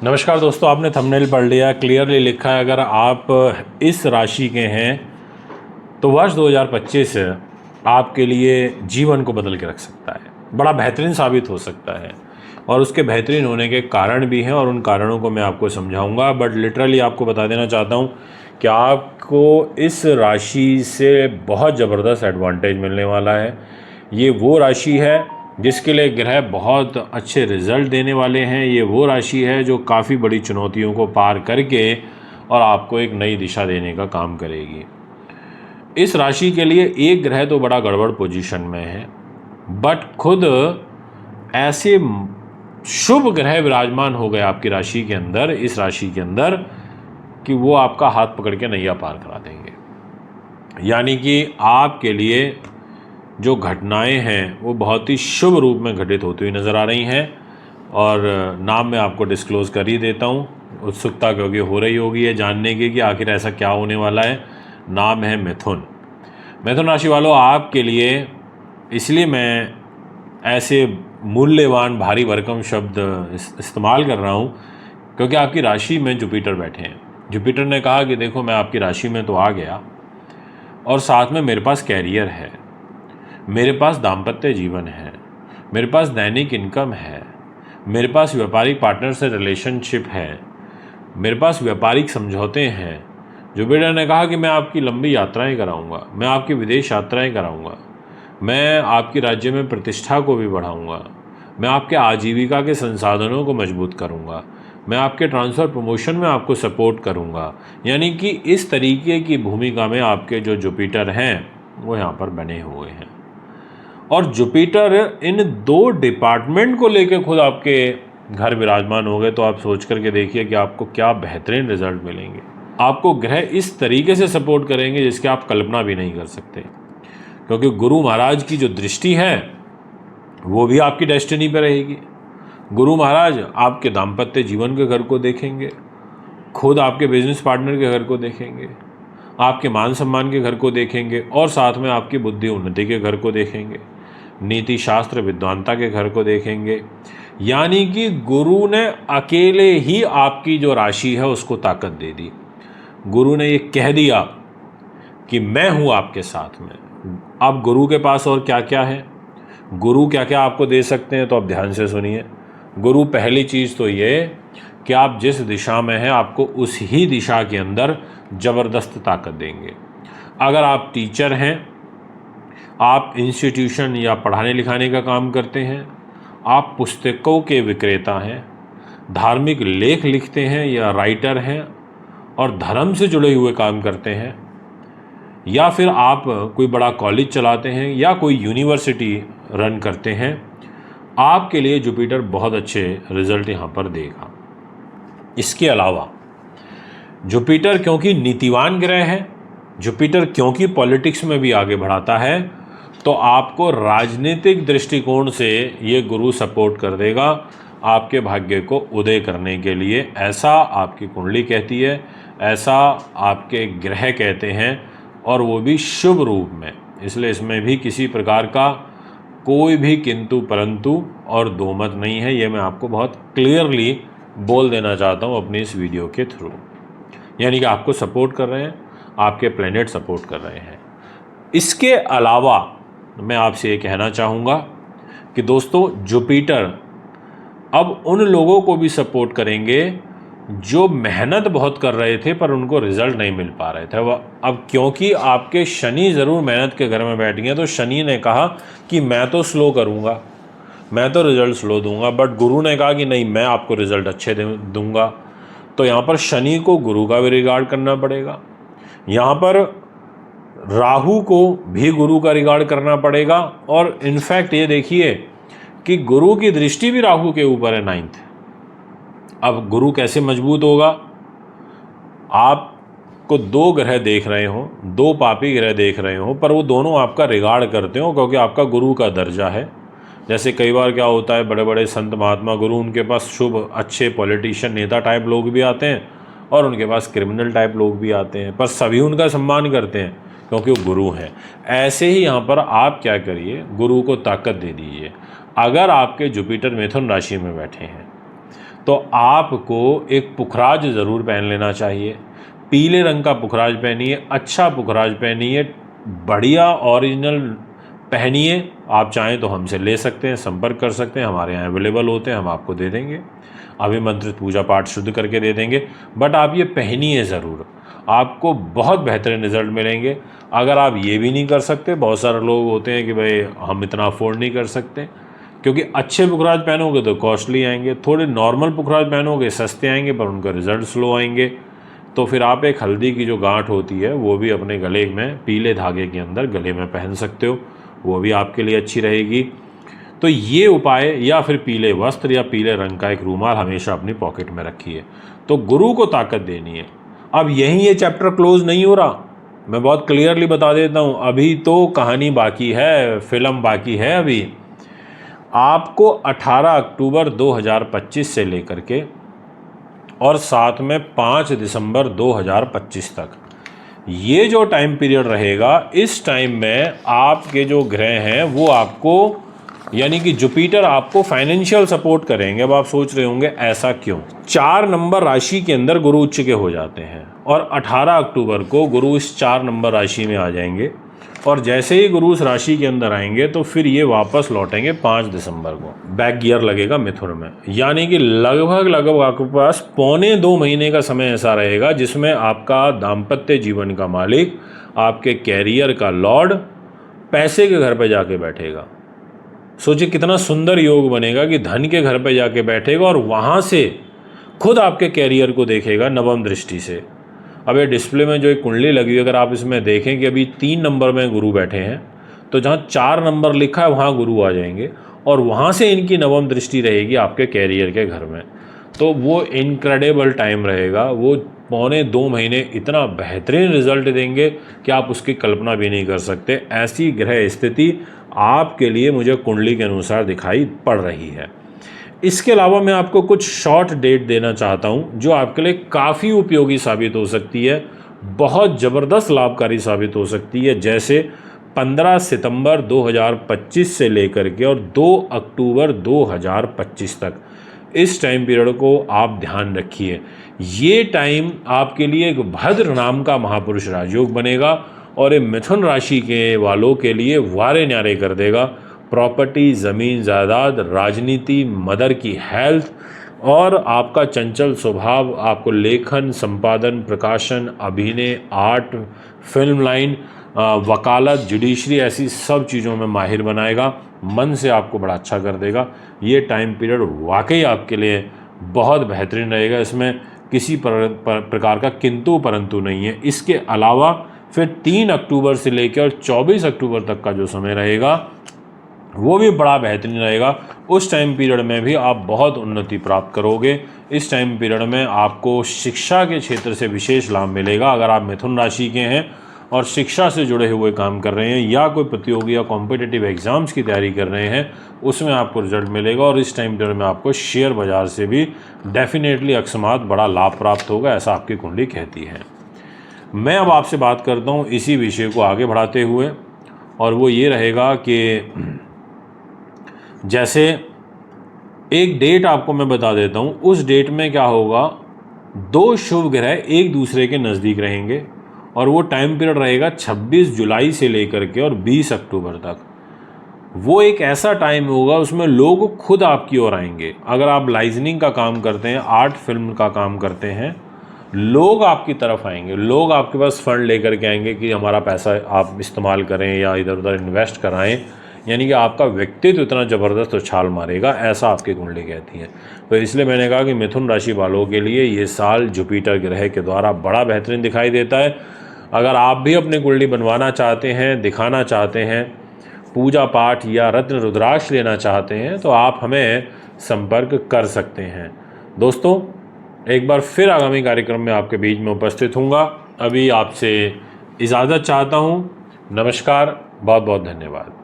नमस्कार दोस्तों, आपने थंबनेल पढ़ लिया। क्लियरली लिखा है अगर आप इस राशि के हैं तो वर्ष 2025 आपके लिए जीवन को बदल के रख सकता है, बड़ा बेहतरीन साबित हो सकता है। और उसके बेहतरीन होने के कारण भी हैं और उन कारणों को मैं आपको समझाऊंगा। बट लिटरली आपको बता देना चाहता हूं कि आपको इस राशि से बहुत ज़बरदस्त एडवांटेज मिलने वाला है। ये वो राशि है जिसके लिए ग्रह बहुत अच्छे रिजल्ट देने वाले हैं। ये वो राशि है जो काफ़ी बड़ी चुनौतियों को पार करके और आपको एक नई दिशा देने का काम करेगी। इस राशि के लिए एक ग्रह तो बड़ा गड़बड़ पोजीशन में है, बट खुद ऐसे शुभ ग्रह विराजमान हो गए आपकी राशि के अंदर, इस राशि के अंदर, कि वो आपका हाथ पकड़ के नैया पार करा देंगे। यानी कि आपके लिए जो घटनाएं हैं वो बहुत ही शुभ रूप में घटित होती हुई नज़र आ रही हैं। और नाम मैं आपको डिस्क्लोज़ कर ही देता हूँ, उत्सुकता क्योंकि हो रही होगी ये जानने की कि आखिर ऐसा क्या होने वाला है। नाम है मिथुन। मिथुन राशि वालों, आपके लिए इसलिए मैं ऐसे मूल्यवान भारी भरकम शब्द इस्तेमाल कर रहा हूँ क्योंकि आपकी राशि में जुपिटर बैठे हैं। जुपिटर ने कहा कि देखो, मैं आपकी राशि में तो आ गया और साथ में मेरे पास कैरियर है, मेरे पास दाम्पत्य जीवन है, मेरे पास दैनिक इनकम है, मेरे पास व्यापारिक पार्टनर से रिलेशनशिप है, मेरे पास व्यापारिक समझौते हैं। जुपिटर ने कहा कि मैं आपकी लंबी यात्राएं कराऊंगा, मैं आपकी विदेश यात्राएं कराऊंगा, मैं आपकी राज्य में प्रतिष्ठा को भी बढ़ाऊंगा, मैं आपके आजीविका के संसाधनों को मजबूत करूंगा, मैं आपके ट्रांसफ़र प्रमोशन में आपको सपोर्ट करूंगा। यानी कि इस तरीके की भूमिका में आपके जो जुपिटर हैं वो यहाँ पर बने हुए हैं। और जुपिटर इन दो डिपार्टमेंट को लेकर खुद आपके घर विराजमान हो गए तो आप सोच करके देखिए कि आपको क्या बेहतरीन रिजल्ट मिलेंगे। आपको ग्रह इस तरीके से सपोर्ट करेंगे जिसकी आप कल्पना भी नहीं कर सकते, क्योंकि गुरु महाराज की जो दृष्टि है वो भी आपकी डेस्टिनी पर रहेगी। गुरु महाराज आपके दाम्पत्य जीवन के घर को देखेंगे, खुद आपके बिजनेस पार्टनर के घर को देखेंगे, आपके मान सम्मान के घर को देखेंगे और साथ में आपकी बुद्धि उन्नति के घर को देखेंगे, नीति शास्त्र विद्वानता के घर को देखेंगे। यानी कि गुरु ने अकेले ही आपकी जो राशि है उसको ताकत दे दी। गुरु ने ये कह दिया कि मैं हूँ आपके साथ में। अब गुरु के पास और क्या क्या है, गुरु क्या क्या आपको दे सकते हैं, तो आप ध्यान से सुनिए। गुरु पहली चीज़ तो ये कि आप जिस दिशा में हैं आपको उस ही दिशा के अंदर ज़बरदस्त ताकत देंगे। अगर आप टीचर हैं, आप इंस्टीट्यूशन या पढ़ाने लिखाने का काम करते हैं, आप पुस्तकों के विक्रेता हैं, धार्मिक लेख लिखते हैं या राइटर हैं और धर्म से जुड़े हुए काम करते हैं, या फिर आप कोई बड़ा कॉलेज चलाते हैं या कोई यूनिवर्सिटी रन करते हैं, आपके लिए जुपिटर बहुत अच्छे रिजल्ट यहाँ पर देगा। इसके अलावा जुपिटर क्योंकि नीतिवान ग्रह है, जुपिटर क्योंकि पॉलिटिक्स में भी आगे बढ़ाता है, तो आपको राजनीतिक दृष्टिकोण से ये गुरु सपोर्ट कर देगा आपके भाग्य को उदय करने के लिए। ऐसा आपकी कुंडली कहती है, ऐसा आपके ग्रह कहते हैं, और वो भी शुभ रूप में। इसलिए इसमें भी किसी प्रकार का कोई भी किंतु परंतु और दोमत नहीं है। ये मैं आपको बहुत क्लियरली बोल देना चाहता हूँ अपनी इस वीडियो के थ्रू। यानी कि आपको सपोर्ट कर रहे हैं, आपके प्लैनेट सपोर्ट कर रहे हैं। इसके अलावा मैं आपसे ये कहना चाहूँगा कि दोस्तों, जुपिटर अब उन लोगों को भी सपोर्ट करेंगे जो मेहनत बहुत कर रहे थे पर उनको रिजल्ट नहीं मिल पा रहे थे। वह अब क्योंकि आपके शनि ज़रूर मेहनत के घर में बैठ गए, तो शनि ने कहा कि मैं तो स्लो करूँगा, मैं तो रिजल्ट स्लो दूंगा, बट गुरु ने कहा कि नहीं, मैं आपको रिजल्ट अच्छे दूंगा। तो यहाँ पर शनि को गुरु का भी रिगार्ड करना पड़ेगा, यहाँ पर राहु को भी गुरु का रिगार्ड करना पड़ेगा। और इनफैक्ट ये देखिए कि गुरु की दृष्टि भी राहु के ऊपर है 9th। अब गुरु कैसे मजबूत होगा? आपको दो ग्रह देख रहे हो, दो पापी ग्रह देख रहे हो, पर वो दोनों आपका रिगार्ड करते हो क्योंकि आपका गुरु का दर्जा है। जैसे कई बार क्या होता है, बड़े बड़े संत महात्मा गुरु, उनके पास शुभ अच्छे पॉलिटिशियन नेता टाइप लोग भी आते हैं और उनके पास क्रिमिनल टाइप लोग भी आते हैं, पर सभी उनका सम्मान करते हैं क्योंकि वो गुरु हैं। ऐसे ही यहाँ पर आप क्या करिए, गुरु को ताकत दे दीजिए। अगर आपके जुपिटर मिथुन राशि में बैठे हैं तो आपको एक पुखराज ज़रूर पहन लेना चाहिए। पीले रंग का पुखराज पहनिए, अच्छा पुखराज पहनिए, बढ़िया ओरिजिनल पहनिए। आप चाहें तो हमसे ले सकते हैं, संपर्क कर सकते हैं, हमारे यहाँ अवेलेबल होते हैं, हम आपको दे देंगे, अभिमंत्रित पूजा पाठ शुद्ध करके दे देंगे। बट आप ये पहनिए ज़रूर, आपको बहुत बेहतरीन रिजल्ट मिलेंगे। अगर आप ये भी नहीं कर सकते, बहुत सारे लोग होते हैं कि भाई हम इतना अफोर्ड नहीं कर सकते, क्योंकि अच्छे पुखराज पहनोगे तो कॉस्टली आएंगे, थोड़े नॉर्मल पुखराज पहनोगे सस्ते आएंगे पर उनका रिजल्ट स्लो आएंगे। तो फिर आप एक हल्दी की जो गांठ होती है वो भी अपने गले में पीले धागे के अंदर गले में पहन सकते हो, वो भी आपके लिए अच्छी रहेगी। तो ये उपाय, या फिर पीले वस्त्र या पीले रंग का एक रूमाल हमेशा अपनी पॉकेट में रखिए। तो गुरु को ताकत देनी है। अब यहीं ये चैप्टर क्लोज नहीं हो रहा, मैं बहुत क्लियरली बता देता हूँ, अभी तो कहानी बाकी है, फिल्म बाकी है। अभी आपको 18 अक्टूबर 2025 से लेकर के और साथ में 5 दिसंबर 2025 तक ये जो टाइम पीरियड रहेगा, इस टाइम में आपके जो ग्रह हैं वो आपको, यानी कि जुपिटर आपको फाइनेंशियल सपोर्ट करेंगे। अब आप सोच रहे होंगे ऐसा क्यों? 4 नंबर राशि के अंदर गुरु उच्च के हो जाते हैं और 18 अक्टूबर को गुरु इस 4 नंबर राशि में आ जाएंगे, और जैसे ही गुरु उस राशि के अंदर आएंगे तो फिर ये वापस लौटेंगे 5 दिसंबर को। बैक गियर लगेगा मिथुन में, यानी कि लगभग आपके पास 1.25 महीने का समय ऐसा रहेगा जिसमें आपका दाम्पत्य जीवन का मालिक, आपके कैरियर का लॉर्ड पैसे के घर पे जाके बैठेगा। सोचिए कितना सुंदर योग बनेगा कि धन के घर पे जाके बैठेगा और वहाँ से खुद आपके कैरियर को देखेगा नवम दृष्टि से। अब ये डिस्प्ले में जो एक कुंडली लगी हुई, अगर आप इसमें देखें कि अभी 3 नंबर में गुरु बैठे हैं, तो जहाँ 4 नंबर लिखा है वहाँ गुरु आ जाएंगे और वहाँ से इनकी नवम दृष्टि रहेगी आपके कैरियर के घर में। तो वो इनक्रेडिबल टाइम रहेगा, वो 1.25 महीने इतना बेहतरीन रिजल्ट देंगे कि आप उसकी कल्पना भी नहीं कर सकते। ऐसी ग्रह स्थिति आपके लिए मुझे कुंडली के अनुसार दिखाई पड़ रही है। इसके अलावा मैं आपको कुछ शॉर्ट डेट देना चाहता हूं जो आपके लिए काफ़ी उपयोगी साबित हो सकती है, बहुत ज़बरदस्त लाभकारी साबित हो सकती है। जैसे 15 सितंबर 2025 से लेकर के और 2 अक्टूबर 2025 तक, इस टाइम पीरियड को आप ध्यान रखिए। ये टाइम आपके लिए एक भद्र नाम का महापुरुष राजयोग बनेगा और ये मिथुन राशि के वालों के लिए वारे न्यारे कर देगा। प्रॉपर्टी, ज़मीन जायदाद, राजनीति, मदर की हेल्थ और आपका चंचल स्वभाव आपको लेखन, संपादन, प्रकाशन, अभिनय, आर्ट, फिल्म लाइन, वकालत, जुडिशरी, ऐसी सब चीज़ों में माहिर बनाएगा। मन से आपको बड़ा अच्छा कर देगा। ये टाइम पीरियड वाकई आपके लिए बहुत बेहतरीन रहेगा, इसमें किसी प्रकार का किंतु परंतु नहीं है। इसके अलावा फिर 3 अक्टूबर से लेकर और 24 अक्टूबर तक का जो समय रहेगा वो भी बड़ा बेहतरीन रहेगा। उस टाइम पीरियड में भी आप बहुत उन्नति प्राप्त करोगे। इस टाइम पीरियड में आपको शिक्षा के क्षेत्र से विशेष लाभ मिलेगा। अगर आप मिथुन राशि के हैं और शिक्षा से जुड़े हुए काम कर रहे हैं या कोई प्रतियोगी या कॉम्पिटिटिव एग्ज़ाम्स की तैयारी कर रहे हैं, उसमें आपको रिजल्ट मिलेगा। और इस टाइम पीरियड में आपको शेयर बाज़ार से भी डेफिनेटली अकस्मात बड़ा लाभ प्राप्त होगा, ऐसा आपकी कुंडली कहती है। मैं अब आपसे बात करता हूँ इसी विषय को आगे बढ़ाते हुए, और वो ये रहेगा कि जैसे एक डेट आपको मैं बता देता हूँ। उस डेट में क्या होगा, 2 शुभ ग्रह एक दूसरे के नज़दीक रहेंगे और वो टाइम पीरियड रहेगा 26 जुलाई से लेकर के और 20 अक्टूबर तक। वो एक ऐसा टाइम होगा उसमें लोग खुद आपकी ओर आएंगे। अगर आप लाइजनिंग का काम करते हैं, आर्ट फिल्म का काम करते हैं, लोग आपकी तरफ आएंगे, लोग आपके पास फंड लेकर के आएंगे कि हमारा पैसा आप इस्तेमाल करें या इधर उधर इन्वेस्ट कराएं। यानी कि आपका व्यक्तित्व इतना ज़बरदस्त उछाल मारेगा, ऐसा आपकी कुंडली कहती है। तो इसलिए मैंने कहा कि मिथुन राशि वालों के लिए ये साल जुपिटर ग्रह के द्वारा बड़ा बेहतरीन दिखाई देता है। अगर आप भी अपनी कुंडली बनवाना चाहते हैं, दिखाना चाहते हैं, पूजा पाठ या रत्न रुद्राक्ष लेना चाहते हैं, तो आप हमें संपर्क कर सकते हैं। दोस्तों, एक बार फिर आगामी कार्यक्रम में आपके बीच में उपस्थित हूँगा। अभी आपसे इजाज़त चाहता हूँ। नमस्कार, बहुत बहुत धन्यवाद।